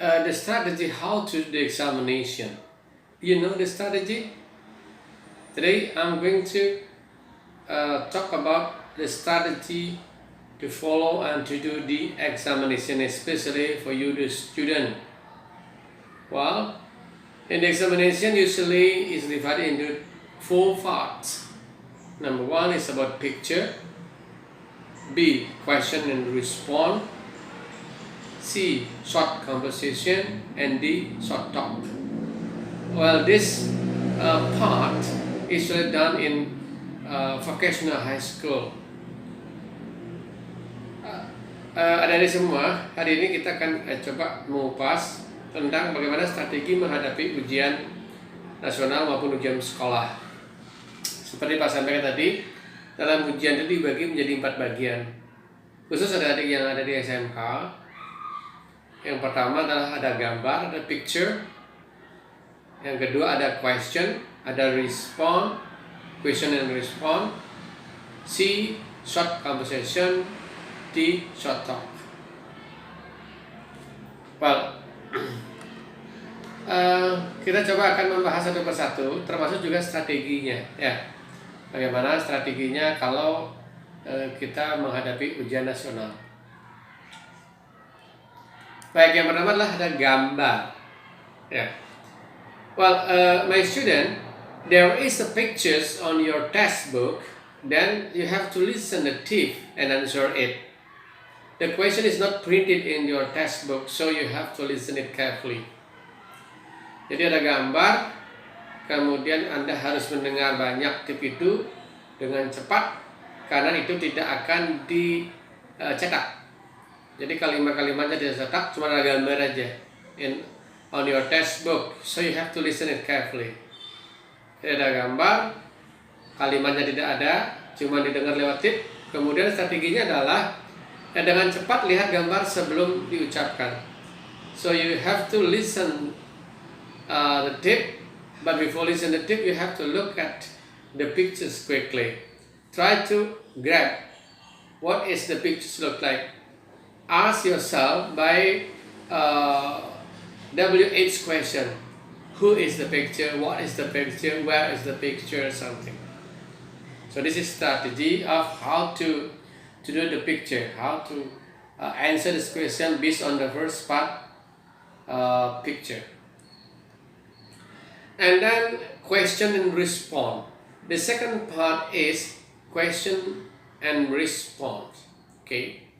the strategy how to do the examination. You know the strategy? Today I'm going to talk about the strategy to follow and to do the examination, especially for you, the student. Well, in the examination usually is divided into four parts. Number one is about picture, B, question and response, C, short conversation, and D, short talk. Well, this part is usually done in vocational high school. Adik-adik semua, hari ini kita akan coba mengupas tentang bagaimana strategi menghadapi ujian nasional maupun ujian sekolah. Seperti Pak sampaikan tadi, dalam ujian itu dibagi menjadi 4 bagian. Khusus adik-adik yang ada di SMK, yang pertama adalah ada gambar, ada picture. Yang kedua ada question, ada response, question and response. C, short conversation. D, short talk. Well, kita coba akan membahas satu persatu, termasuk juga strateginya, ya. Bagaimana strateginya kalau kita menghadapi ujian nasional. Baik, yang pertama adalah ada gambar, ya. Well, my student, there is a pictures on your textbook. Then you have to listen attentive and answer it. The question is not printed in your textbook, so you have to listen it carefully. Jadi ada gambar, kemudian Anda harus mendengar banyak tip itu dengan cepat, karena itu tidak akan dicetak. Jadi kalimat-kalimatnya tidak cetak, cuma ada gambar aja on your textbook, so you have to listen it carefully. Jadi ada gambar, kalimatnya tidak ada, cuma didengar lewat tip. Kemudian strateginya adalah dengan cepat lihat gambar sebelum diucapkan. So you have to listen the tip, but before listen the tip, you have to look at the pictures quickly. Try to grab what is the pictures look like. Ask yourself by WH question. Who is the picture? What is the picture? Where is the picture? Something. So this is strategy of how to do the picture, how to answer this question based on the first part, picture. And then question and response. The second part is question and response. Okay,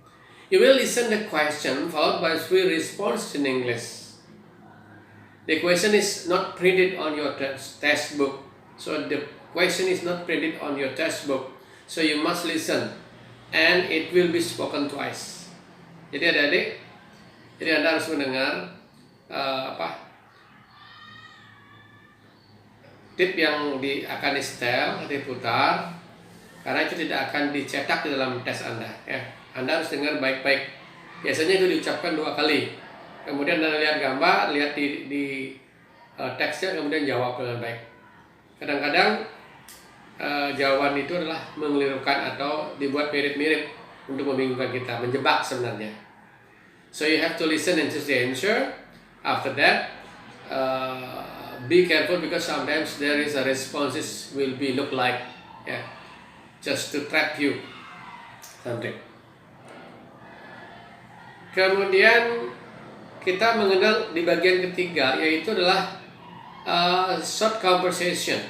you will listen the question followed by 3 responses in English. The question is not printed on your textbook, so the question is not printed on your textbook, so you must listen, and it will be spoken twice. Jadi adik-adik, jadi Anda harus mendengar tip yang akan di-setel, diputar, karena itu tidak akan dicetak di dalam tes Anda. Ya, Anda harus dengar baik-baik. Biasanya itu diucapkan 2 kali. Kemudian Anda lihat gambar, lihat di teksnya, kemudian jawab dengan baik. Kadang-kadang jawaban itu adalah mengelirukan atau dibuat mirip-mirip untuk membingungkan kita, menjebak sebenarnya. So you have to listen and choose the answer. After that, be careful because sometimes there is a responses will be look like, yeah, just to trap you something. Kemudian kita mengenal di bagian ketiga, yaitu adalah short conversation.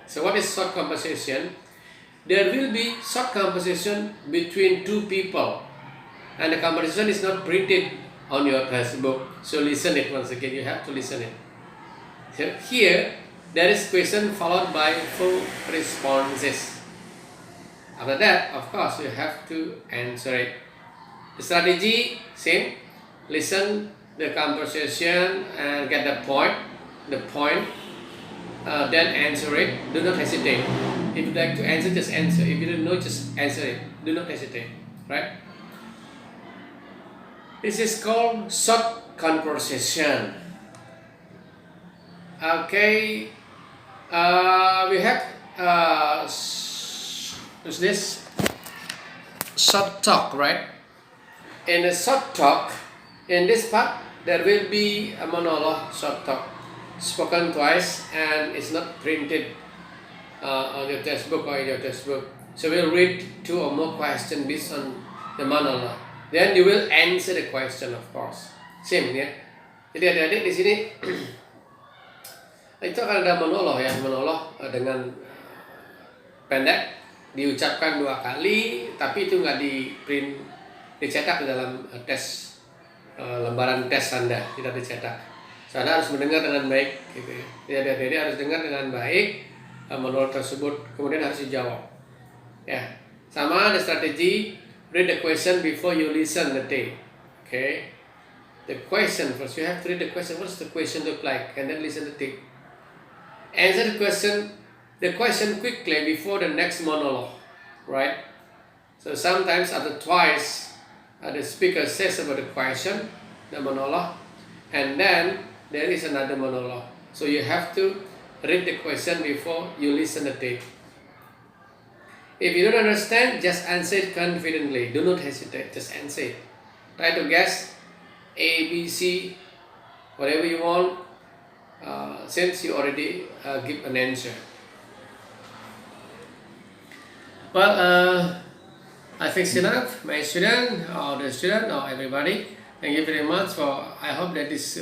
So what is short conversation? There will be short conversation between 2 people, and the conversation is not printed on your textbook. So listen it once again. You have to listen it. So here there is question followed by 4 responses. After that, of course, you have to answer it. The strategy same. Listen the conversation and get the point. Then answer it. Do not hesitate. If you like to answer, just answer. If you don't know, just answer it. Do not hesitate. Right? This is called short conversation. Okay. We have this short talk, right? In the short talk, in this part, there will be a monologue short talk spoken twice, and it's not printed on your textbook or in your textbook. So we'll read 2 or more questions based on the monologue. Then you will answer the question, of course. Same ya. Jadi adik-adik di sini itu akan ada monolog ya, monolog dengan pendek, diucapkan 2 kali, tapi itu nggak di print, dicetak di dalam tes lembaran tes Anda, tidak dicetak. So, Anda harus mendengar dengan baik, gitu ya. Jadi adik-adik harus dengar dengan baik monolog tersebut, kemudian harus dijawab. Ya, sama ada strategi read the question before you listen the tape. Okay, the question first. You have to read the question. What does the question look like, and then listen the tape. Answer the question quickly before the next monologue, right? So sometimes after twice, the speaker says about the question, the monologue, and then there is another monologue. So you have to read the question before you listen the tape. If you don't understand, just answer it confidently. Do not hesitate, just answer it. Try to guess A, B, C, whatever you want, since you already give an answer. Well, I think it's enough, my student, or the student, or everybody. Thank you very much for, I hope that this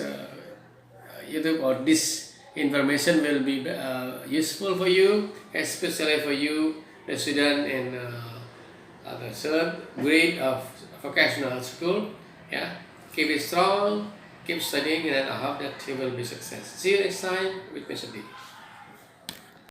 YouTube or this information will be useful for you, especially for you, the student in the 3rd grade of vocational school. Yeah, keep it strong, keep studying, and I hope that you will be success. See you next time with Mr. D.